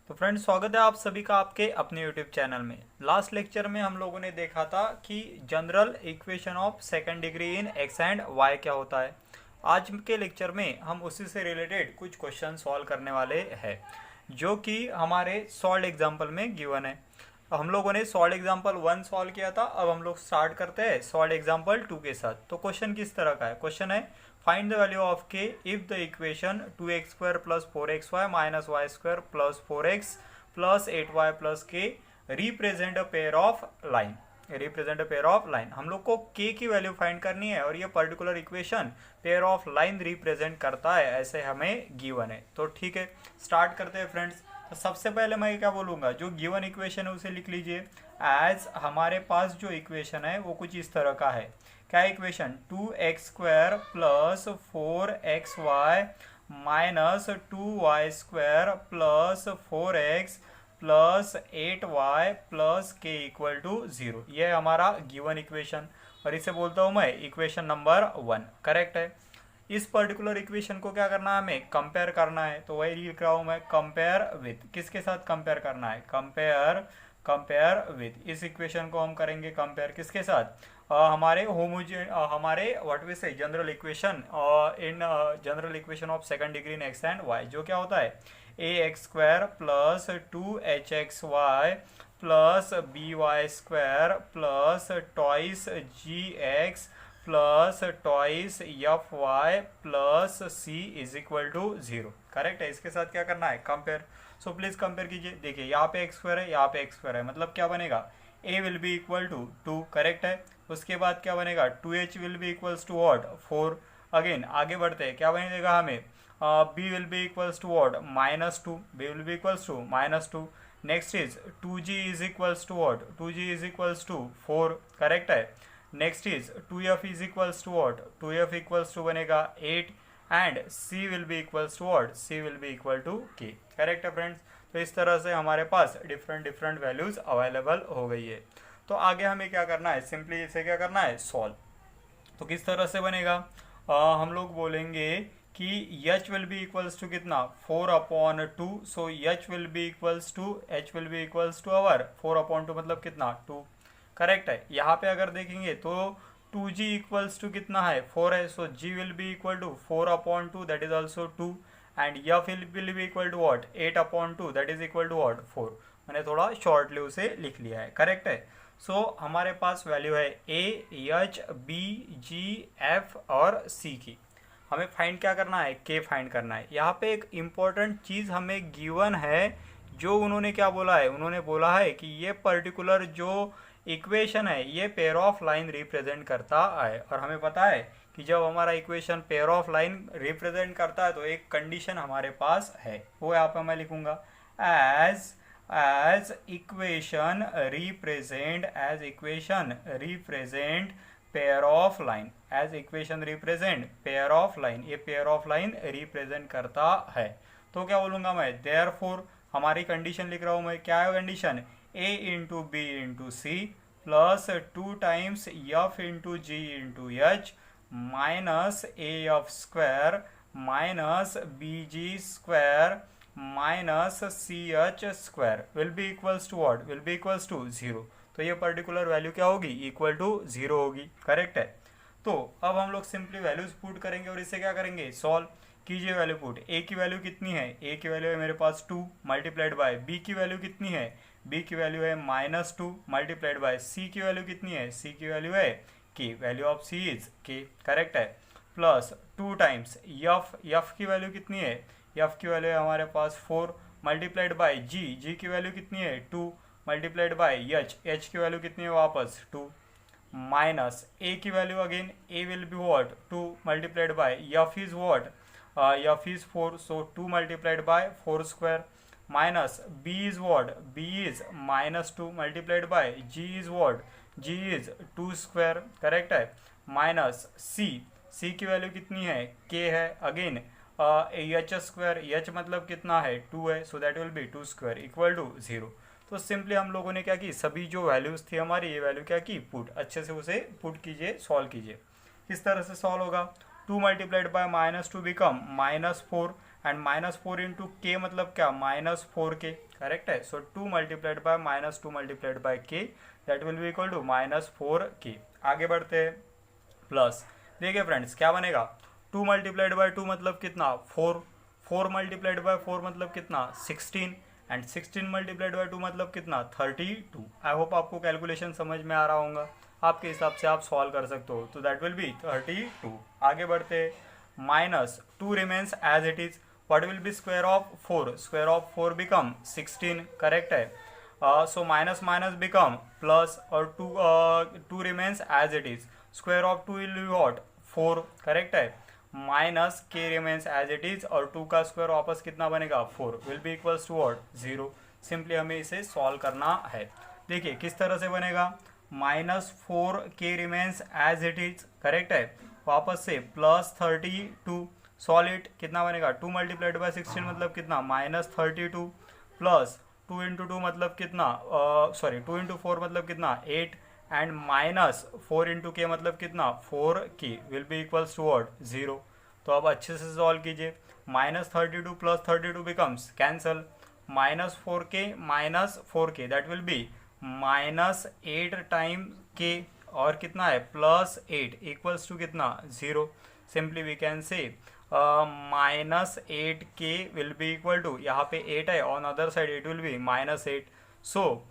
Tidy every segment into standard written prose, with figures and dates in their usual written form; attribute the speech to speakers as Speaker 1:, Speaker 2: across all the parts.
Speaker 1: तो फ्रेंड्स, स्वागत है आप सभी का आपके अपने यूट्यूब चैनल में। लास्ट लेक्चर में हम लोगों ने देखा था कि general equation of second degree in x and Y क्या होता है। आज के लेक्चर में हम उसी से रिलेटेड कुछ क्वेश्चन सॉल्व करने वाले हैं जो कि हमारे सॉल्व एग्जाम्पल में गिवन है। हम लोगों ने सॉल्व एग्जाम्पल 1 सॉल्व किया था, अब हम लोग स्टार्ट करते हैं सॉल्व एग्जाम्पल 2 के साथ। तो क्वेश्चन किस तरह का है? क्वेश्चन है find the value of k if the equation 2x² plus 4xy minus y² plus 4x plus 8y plus k represent a pair of line. Represent a pair of line, हम लोग को k की value find करनी है और ये particular equation pair of line represent करता है, ऐसे हमें गिवन है। तो ठीक है, स्टार्ट करते हैं फ्रेंड्स। तो सबसे पहले मैं क्या बोलूँगा, जो गिवन इक्वेशन है उसे लिख लीजिए एज हमारे पास जो इक्वेशन है वो कुछ इस तरह का है। क्या equation? 2x² plus 4xy minus 2y² plus 4x plus 8y plus के इक्वल टू 0, ये हमारा गिवन इक्वेशन और इसे बोलता हूँ मैं इक्वेशन नंबर 1। करेक्ट है। इस पर्टिकुलर इक्वेशन को क्या करना है, हमें कंपेयर करना है। तो वही लिख रहा हूँ मैं, कंपेयर विथ। किसके साथ कंपेयर करना है? Compare with. इस इक्वेशन को हम करेंगे कंपेयर किसके साथ? हमारे what we say general equation in general equation of second degree in x and Y, जो क्या होता है ax² plus 2hxy plus by² plus twice gx plus twice fy plus c is equal to 0। Correct है। इसके साथ क्या करना है? कंपेयर। सो प्लीज कंपेयर कीजिए। देखिए यहाँ पे x² है, यहाँ पे x² है, मतलब क्या बनेगा? a will be equal to 2। Correct है। उसके बाद क्या बनेगा? 2h will be equals to what? 4। Again आगे बढ़ते हैं, क्या बनेगा हमें? b will be equals to what? -2. b will be equals to -2. Next is 2g is equals to what? 2g is equals to 4. Correct है। Next is 2f is equals to what? 2f equals to बनेगा 8 and c will be equals to what? c will be equal to k। Correct है friends. तो इस तरह से हमारे पास different values available हो गई है। तो आगे हमें क्या करना है? सिंपली इसे क्या करना है? सॉल्व। तो किस तरह से बनेगा? हम लोग बोलेंगे कि h will be equals to कितना? 4/2। So h will be equals to our 4/2 मतलब कितना? 2। करेक्ट है। यहाँ पे अगर देखेंगे तो 2g इक्वल्स टू कितना है? 4 है। So g will be equal to 4/2 that is also 2 and f will be equal to what? 8/2 that is equal to what? 4। मैंने थोड़ा शॉर्टली उसे लिख लिया है। करेक्ट है। सो हमारे पास वैल्यू है a, h, b, g, f और c की। हमें फाइंड क्या करना है? k फाइंड करना है। यहाँ पे एक इम्पॉर्टेंट चीज़ हमें गिवन है, जो उन्होंने क्या बोला है? उन्होंने बोला है कि ये पर्टिकुलर जो इक्वेशन है ये पेयर ऑफ लाइन रिप्रेजेंट करता है। और हमें पता है कि जब हमारा equation pair of line represent करता है तो एक कंडीशन हमारे पास है, वो यहाँ पे मैं लिखूंगा as equation represent pair of line। as equation represent pair of line, ये pair of line represent करता है। तो क्या बोलूँगा मैं? therefore हमारी कंडीशन लिख रहा हूँ मैं। क्या है condition? a into B into C plus 2 times f into G into H minus af² minus bg² minus ch² will be equals to what? Will be equals to 0। तो ये पर्टिकुलर वैल्यू क्या होगी? इक्वल टू 0 होगी। Correct है। तो अब हम लोग सिंपली वैल्यूज पुट करेंगे और इसे क्या करेंगे? सॉल्व कीजिए। Value put. a की वैल्यू कितनी है? a की वैल्यू है मेरे पास 2 मल्टीप्लाइड बाय b की वैल्यू कितनी है? b की वैल्यू है -2 मल्टीप्लाइड बाय c की वैल्यू कितनी है? c की वैल्यू है k। Value of c is k। Correct है। प्लस 2 टाइम्स f की वैल्यू कितनी है? f की वैल्यू है हमारे पास 4 मल्टीप्लाइड बाय g की वैल्यू कितनी है? 2 मल्टीप्लाइड बाय h की वैल्यू कितनी है? वापस 2 माइनस a की value again a will be what? 2 multiplied bye f is what? f is 4 so 2 multiplied bye 4² minus b is what? b is -2 multiplied bye g is what? g is 2²। Correct है। Minus c की value कितनी है? k है। Again h² h मतलब कितना है? 2 है। So that will be 2² equal to 0। तो सिंपली हम लोगों ने क्या की? सभी जो वैल्यूज थी हमारी, ये वैल्यू क्या की? पुट। अच्छे से उसे पुट कीजिए, सॉल्व कीजिए। किस तरह से सॉल्व होगा? 2 multiplied by -2 become -4 and -4 into K मतलब क्या, -4k, करेक्ट है। So 2 multiplied by -2 multiplied by K, that will be equal to -4k। आगे बढ़ते हैं, प्लस, देखिए फ्रेंड्स क्या बनेगा, 2 मल्टीप्लाइड बाय 2 मतलब कितना, 4, 4 मल्टीप्लाइड बाय 4 मतलब कितना, 16, एंड 16 मल्टीप्लाइड बाय 2 मतलब कितना, 32। आई होप आपको कैलकुलेशन समझ में आ रहा होगा, आपके हिसाब से आप सॉल्व कर सकते हो। तो दैट विल बी 32। आगे बढ़ते, -2 remains as it is, what will be square of 4, square of 4 become 16, correct है। So minus minus become plus, और 2 remains as it is, square of 2 will be what, 4, correct है। Minus k remains as it is, और 2 का square वापस कितना बनेगा, 4, will be equals to what, 0। Simply हमें इसे सॉल्व करना है। देखिए किस तरह से बनेगा, -4 K remains as it is, correct है, वापस से +32, सॉलिड कितना बनेगा, 2 मल्टीप्लाइड बाय 16 मतलब कितना, -32, प्लस 2 इंटू 2 मतलब कितना, सॉरी 2 इंटू 4 मतलब कितना, 8, एंड -4 इंटू के मतलब कितना, 4k, will be equals to what, 0। तो अब अच्छे से सॉल्व कीजिए, -32 plus 32 becomes cancel, -4k minus 4k, that will be -8 time K, और कितना है, +8 इक्वल्स टू कितना, 0। सिंपली वी कैन से -8k will be equal to, यहाँ पे 8 है, on other side it will be -8, so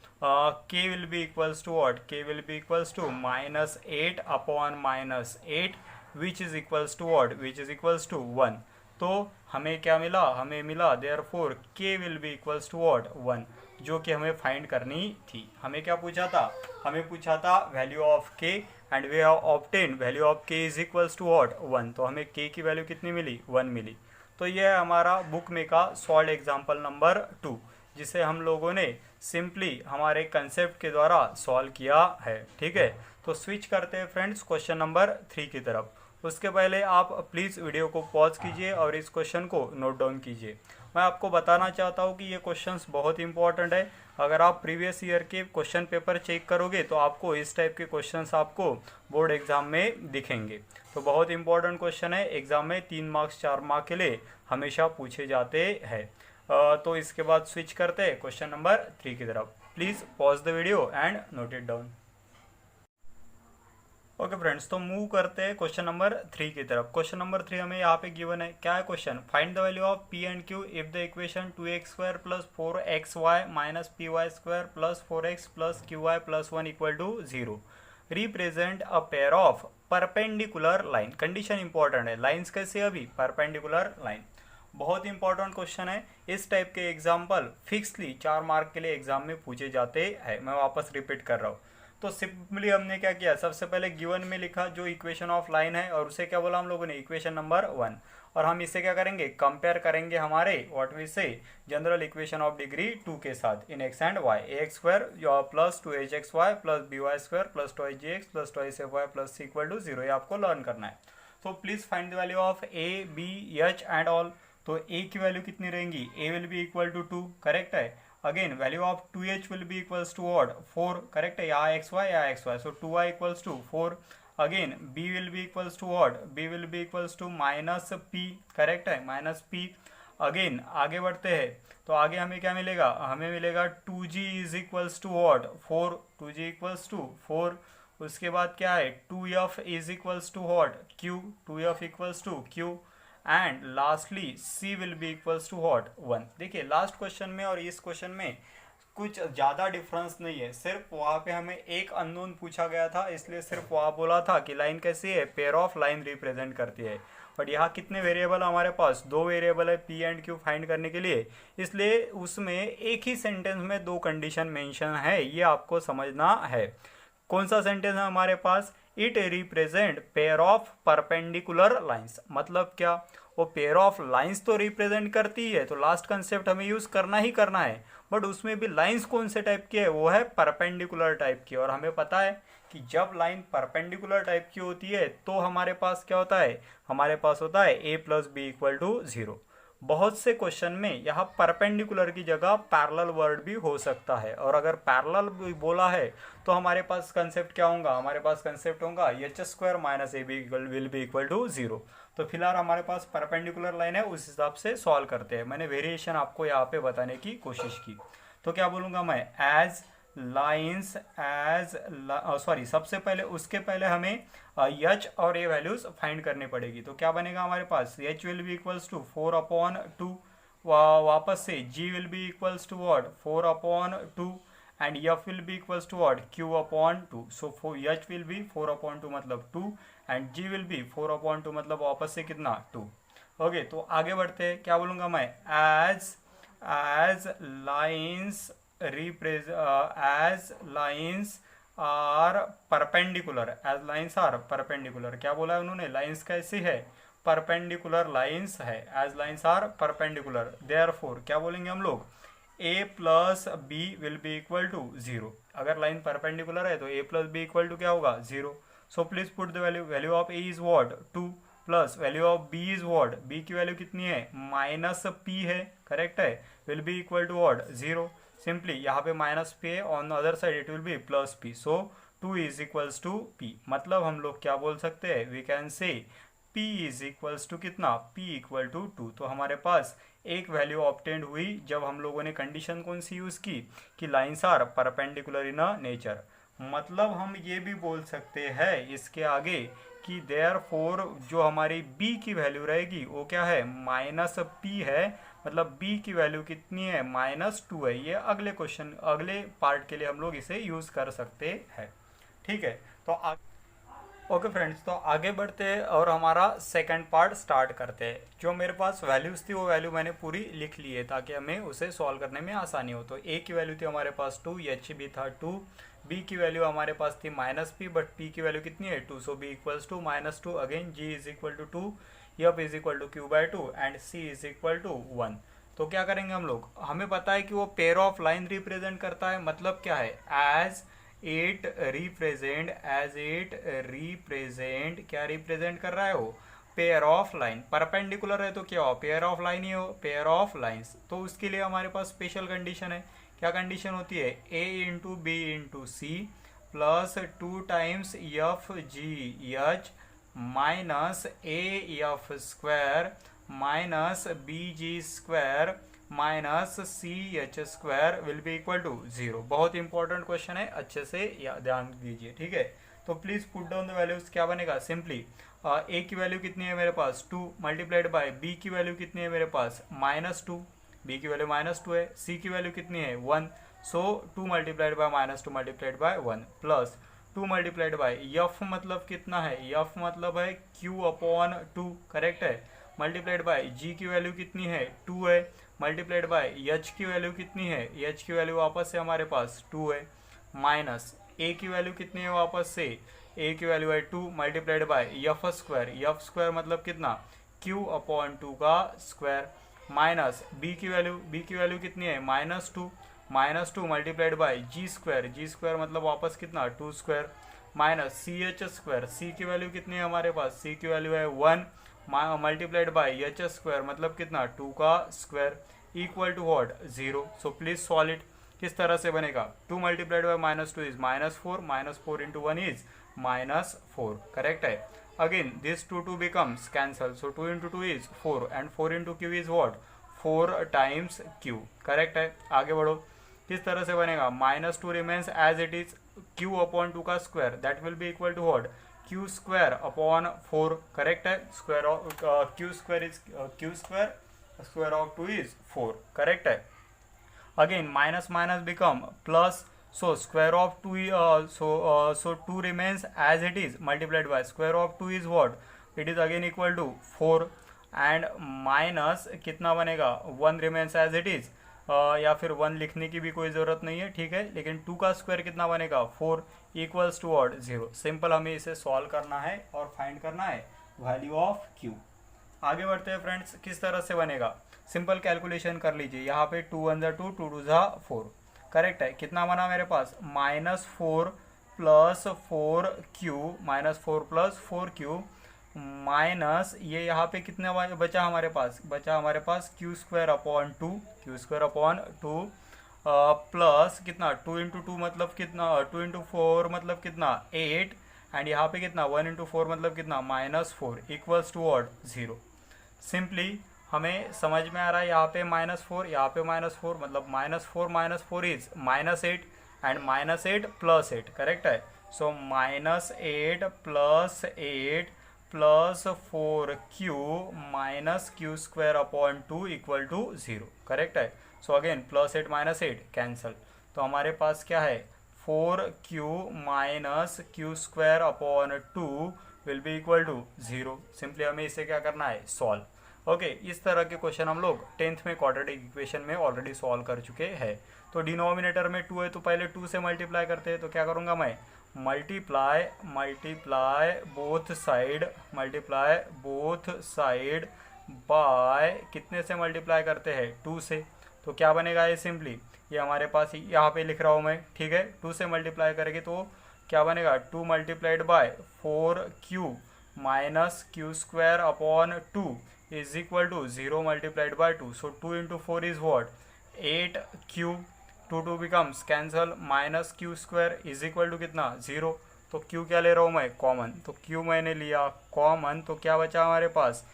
Speaker 1: k will be equals to what, k will be equals to -8 upon -8, which is equals to what, which is equals to 1। तो हमें क्या मिला, हमें मिला therefore k will be equals to what, 1, जो कि हमें find करनी थी। हमें क्या पूछा था, हमें पूछा था value of k, and we have obtain value of k is equals to what, 1। तो हमें k की वैल्यू कितनी मिली, 1 मिली। तो यह है हमारा बुक में का सॉल्व एग्जाम्पल नंबर 2, जिसे हम लोगों ने सिंपली हमारे कंसेप्ट के द्वारा सॉल्व किया है, ठीक है। तो स्विच करते हैं फ्रेंड्स क्वेश्चन नंबर 3 की तरफ। उसके पहले आप प्लीज़ वीडियो को पॉज कीजिए और इस क्वेश्चन को नोट डाउन कीजिए। मैं आपको बताना चाहता हूँ कि ये क्वेश्चंस बहुत इंपॉर्टेंट है। अगर आप प्रीवियस ईयर के क्वेश्चन पेपर चेक करोगे तो आपको इस टाइप के क्वेश्चंस आपको बोर्ड एग्जाम में दिखेंगे। तो बहुत इंपॉर्टेंट क्वेश्चन है, एग्जाम में 3 मार्क्स 4 मार्क के लिए हमेशा पूछे जाते हैं। तो इसके बाद स्विच करते हैं क्वेश्चन नंबर 3 की तरफ। Please pause the video and note it down. Okay friends, तो मूव करते हैं क्वेश्चन नंबर 3 की तरफ। क्वेश्चन नंबर 3 हमें यहाँ पे गिवन है। क्या है question, find the value of p and q if the equation 2x² plus 4xy minus py² plus 4x plus qy plus 1 equal to 0 represent a pair of perpendicular line. Condition important है, lines कैसे, अभी perpendicular line. बहुत important question है। इस type के example फिक्सली 4 mark के लिए exam में पूछे जाते हैं। मैं वापस रिपीट कर रहा हूँ। तो सिंपली हमने क्या किया, सबसे पहले गिवन में लिखा जो इक्वेशन ऑफ लाइन है, और उसे क्या बोला हम लोगों ने, इक्वेशन नंबर 1। और हम इसे क्या करेंगे, कंपेयर करेंगे हमारे what we say general equation of degree 2 के साथ in x and y. ax² plus 2hxy plus by² plus 2gx plus 2fy plus equal to 0, ये आपको लर्न करना है। तो please find the value of a, b, h and all. तो a की value कितनी रहेंगी, a will be equal to 2, correct है। Again value of 2h will be equals to what, 4, correct है, यहाँ xy, so 2y equals to 4। Again b will be equals to what, b will be equals to -p, correct है, -p। Again आगे बढ़ते हैं, तो आगे हमें क्या मिलेगा, हमें मिलेगा 2g is equals to what, 4, 2g equals to 4। उसके बाद क्या है, 2f is equals to what, q, 2f equals to q, and lastly c will be equals to what, 1। देखिए लास्ट क्वेश्चन में और इस क्वेश्चन में कुछ ज़्यादा डिफरेंस नहीं है, सिर्फ वहाँ पे हमें एक अननोन पूछा गया था, इसलिए सिर्फ वहाँ बोला था कि लाइन कैसी है, पेयर ऑफ लाइन रिप्रेजेंट करती है। बट यहाँ कितने वेरिएबल हमारे पास, 2 वेरिएबल है p एंड q फाइंड करने के लिए, इसलिए उसमें एक ही सेंटेंस में 2 कंडीशन मेंशन है, ये आपको समझना है। कौन सा सेंटेंस है हमारे पास, it represent pair of perpendicular lines. मतलब क्या, वो पेयर ऑफ लाइंस तो रिप्रेजेंट करती है, तो लास्ट कंसेप्ट हमें यूज करना ही करना है। बट उसमें भी लाइंस कौन से टाइप की है, वो है परपेंडिकुलर टाइप की। और हमें पता है कि जब लाइन परपेंडिकुलर टाइप की होती है तो हमारे पास क्या होता है, हमारे पास होता है a plus B equal to 0। बहुत से क्वेश्चन में यहाँ परपेंडिकुलर की जगह पैरेलल वर्ड भी हो सकता है, और अगर पैरेलल बोला है तो हमारे पास कंसेप्ट क्या होगा, हमारे पास कंसेप्ट होगा H square minus A B will be equal to 0। तो फिलहाल हमारे पास परपेंडिकुलर लाइन है, उस हिसाब से सॉल्व करते हैं। मैंने वेरिएशन आपको यहाँ पे बताने की कोशिश की। तो क्या बोलूँगा मैं, एज लाइन्स एज सॉरी, सबसे पहले उसके पहले हमें एच और ए वैल्यूज फाइंड करनी पड़ेगी। तो क्या बनेगा हमारे पास, h will be equals to 4/2, वापस से g will be equals to what 4/2, and f will be equals to what Q/2। So h will be 4/2 मतलब 2, एंड जी विल बी 4/2 मतलब वापस से कितना 2। ओके, तो आगे बढ़ते हैं। क्या बोलूँगा मैं, as lines as lines are perpendicular, as lines are perpendicular, क्या बोला है उन्होंने, लाइंस कैसी है, परपेंडिकुलर लाइंस है, as lines are perpendicular, therefore क्या बोलेंगे हम लोग, a plus B will be equal to 0। अगर लाइन परपेंडिकुलर है तो a plus B equal to क्या होगा 0। So please put the value of a is what 2 plus value of b is what, b की वैल्यू कितनी है -p है, correct है, will be equal to what 0। Simply यहाँ पे -p है, on the other side it will be +p, so 2 is equals to p। मतलब हम लोग क्या बोल सकते हैं, we can say p is equals to कितना, p इक्वल टू 2। तो हमारे पास एक वैल्यू ऑब्टेंड हुई जब हम लोगों ने कंडीशन कौन सी यूज की, कि lines are perpendicular in nature. मतलब हम ये भी बोल सकते हैं इसके आगे कि देयरफॉर जो हमारी b की वैल्यू रहेगी वो क्या है, -p है, मतलब b की वैल्यू कितनी है -2 है। ये अगले क्वेश्चन, अगले पार्ट के लिए हम लोग इसे यूज कर सकते हैं। ठीक है, तो ओके फ्रेंड्स, तो आगे बढ़ते हैं और हमारा सेकंड पार्ट स्टार्ट करते हैं। जो मेरे पास वैल्यूज थी वो वैल्यू मैंने पूरी लिख ली है ताकि हमें उसे सॉल्व करने में आसानी हो। तो a की वैल्यू थी हमारे पास 2, एच भी था 2, b की वैल्यू हमारे पास थी -p, बट p की वैल्यू कितनी है 2, so b equals to -2, again g is equal to 2, f is equal to Q/2 and c is equal to 1। तो क्या करेंगे हम लोग, हमें पता है कि वो पेयर ऑफ लाइन रिप्रेजेंट करता है, मतलब क्या है, एज इट रिप्रेजेंट क्या रिप्रेजेंट कर रहा है वो, पेयर ऑफ लाइन। परपेंडिकुलर है तो क्या हो, पेयर ऑफ लाइन ही हो, पेयर ऑफ लाइंस। तो उसके लिए हमारे पास स्पेशल कंडीशन है। क्या कंडीशन होती है, a into B into C plus 2 times F G H minus A F square minus B G square minus C H square will be equal to 0। बहुत important question है, अच्छे से ध्यान दीजिए। ठीक है, तो please put down the values. क्या बनेगा, सिंपली a की वैल्यू कितनी है मेरे पास 2 मल्टीप्लाइड बाय b की वैल्यू कितनी है मेरे पास -2, b की वैल्यू -2 है, c की वैल्यू कितनी है 1, सो 2 multiplied by -2 multiplied bye 1 plus 2 multiplied bye f मतलब कितना है, f मतलब है Q/2, करेक्ट है, मल्टीप्लाइड बाय g की वैल्यू कितनी है 2 है, मल्टीप्लाइड बाय h की वैल्यू कितनी है, h की वैल्यू वापस से हमारे पास 2 है, माइनस a की वैल्यू कितनी है वापस से, a की वैल्यू है 2 मल्टीप्लाइड बाय f स्क्वायर मतलब कितना Q/2 का स्क्वायर, माइनस b की वैल्यू कितनी है -2 मल्टीप्लाइड बाय g स्क्वायर मतलब वापस कितना 2 square, minus ch square, c की वैल्यू कितनी है हमारे पास, c की वैल्यू है 1 मल्टीप्लाइड बाय h स्क्वायर मतलब कितना 2 का square equal to what 0। So please solve it. किस तरह से बनेगा, 2 multiplied by -2 is -4 into 1 is -4, correct है। Again this 2 becomes cancel, so 2 into 2 is 4 and 4 into q is what 4 times q, correct है। आगे बढ़ो, किस तरह से बनेगा, -2 remains as it is, Q/2 का स्क्वायर that will be equal to what q square upon 4, correct है, square of q square of 2 is 4, correct है। Again minus minus become plus, so square of 2 so 2 remains as it is multiplied by square of 2 is what, it is again equal to 4 and minus कितना बनेगा 1 remains as it is, या फिर 1 लिखने की भी कोई ज़रूरत नहीं है, ठीक है, लेकिन 2 का स्क्वायर कितना बनेगा 4 इक्वल्स टू व्हाट 0। सिंपल हमें इसे सॉल्व करना है और फाइंड करना है वैल्यू ऑफ q। आगे बढ़ते हैं फ्रेंड्स, किस तरह से बनेगा, सिंपल कैलकुलेशन कर लीजिए। यहाँ पे 2 1 2 2 2 4, करेक्ट है, कितना बना मेरे पास -4 प्लस 4q माइनस ये यहाँ पे कितना बचा हमारे पास, q square upon two plus कितना 2 इंटू टू मतलब कितना 2 इंटू फोर मतलब कितना 8 एंड यहाँ पे कितना 1 इंटू फोर मतलब कितना -4 इक्वल्स टू वॉट 0। सिंपली हमें समझ में आ रहा है यहाँ पे -4 यहाँ पे -4 मतलब -4 इज -8 एंड -8 प्लस 8 करेक्ट है। So -8 plus 8 plus 4q minus Q square upon 2 equal to 0 correct है। सो अगेन +8 -8 कैंसल, तो हमारे पास क्या है 4q minus Q square upon 2 will be equal to 0। Simply हमें इसे क्या करना है सॉल्व। ओके इस तरह के क्वेश्चन हम लोग 10th में क्वाड्रेटिक इक्वेशन में ऑलरेडी सॉल्व कर चुके हैं। तो डिनोमिनेटर में 2 है तो पहले 2 से मल्टीप्लाई करते हैं, तो क्या करूँगा मैं मल्टीप्लाई बोथ साइड बाय कितने से मल्टीप्लाई करते हैं 2 से, तो क्या बनेगा ये सिंपली ये हमारे पास यहाँ पे लिख रहा हूँ मैं, ठीक है 2 से मल्टीप्लाई करेंगे तो क्या बनेगा 2 multiplied by 4q minus Q square upon 2 is equal to 0 multiplied by 2। So 2 into four is what 8q, 2 becomes cancel minus Q square is equal to कितना 0। तो q क्या ले रहा हूँ मैं कॉमन, तो q मैंने लिया कॉमन, तो क्या बचा हमारे पास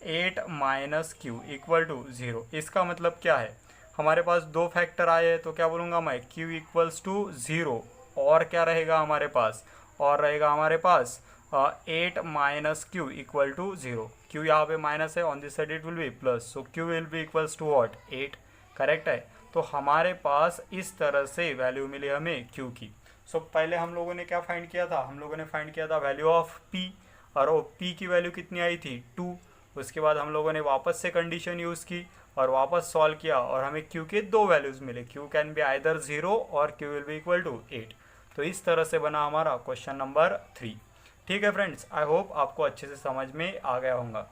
Speaker 1: 8 माइनस क्यू इक्वल टू 0। इसका मतलब क्या है हमारे पास दो फैक्टर आए हैं, तो क्या बोलूँगा मैं q इक्वल्स टू 0 और क्या रहेगा हमारे पास 8 minus Q equal to 0। Q यहाँ पे माइनस है, on this side it will be plus, so Q will be equals to what 8 correct है। तो हमारे पास इस तरह से वैल्यू मिली हमें क्यू की। सो पहले हम लोगों ने क्या फाइंड किया था, हम लोगों ने फाइंड किया था वैल्यू ऑफ पी, और वो पी की वैल्यू कितनी आई थी 2। उसके बाद हम लोगों ने वापस से कंडीशन यूज़ की और वापस सॉल्व किया और हमें क्यू के दो वैल्यूज़ मिले, क्यू कैन बी आइदर 0 और Q will be equal to 8। तो इस तरह से बना हमारा क्वेश्चन नंबर 3। ठीक है फ्रेंड्स, आई होप आपको अच्छे से समझ में आ गया होगा।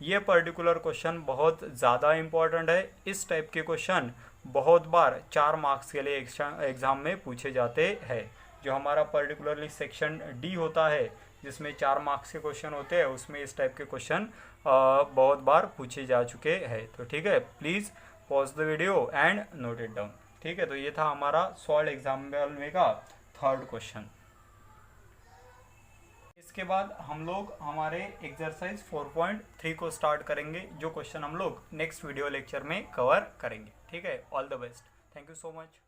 Speaker 1: ये पर्टिकुलर क्वेश्चन बहुत ज़्यादा इम्पॉर्टेंट है। इस टाइप के क्वेश्चन बहुत बार 4 मार्क्स के लिए एग्ज़ाम में पूछे जाते हैं। जो हमारा पर्टिकुलरली सेक्शन डी होता है जिसमें 4 मार्क्स के क्वेश्चन होते हैं, उसमें इस टाइप के क्वेश्चन बहुत बार पूछे जा चुके हैं। तो ठीक है, please pause the video and note it down. ठीक है, तो ये था हमारा सॉल्व एग्जाम्पल में का 3rd क्वेश्चन। इसके बाद हम लोग हमारे एक्सरसाइज 4.3 को स्टार्ट करेंगे, जो क्वेश्चन हम लोग नेक्स्ट वीडियो लेक्चर में कवर करेंगे। ठीक है, all the best, thank you so much.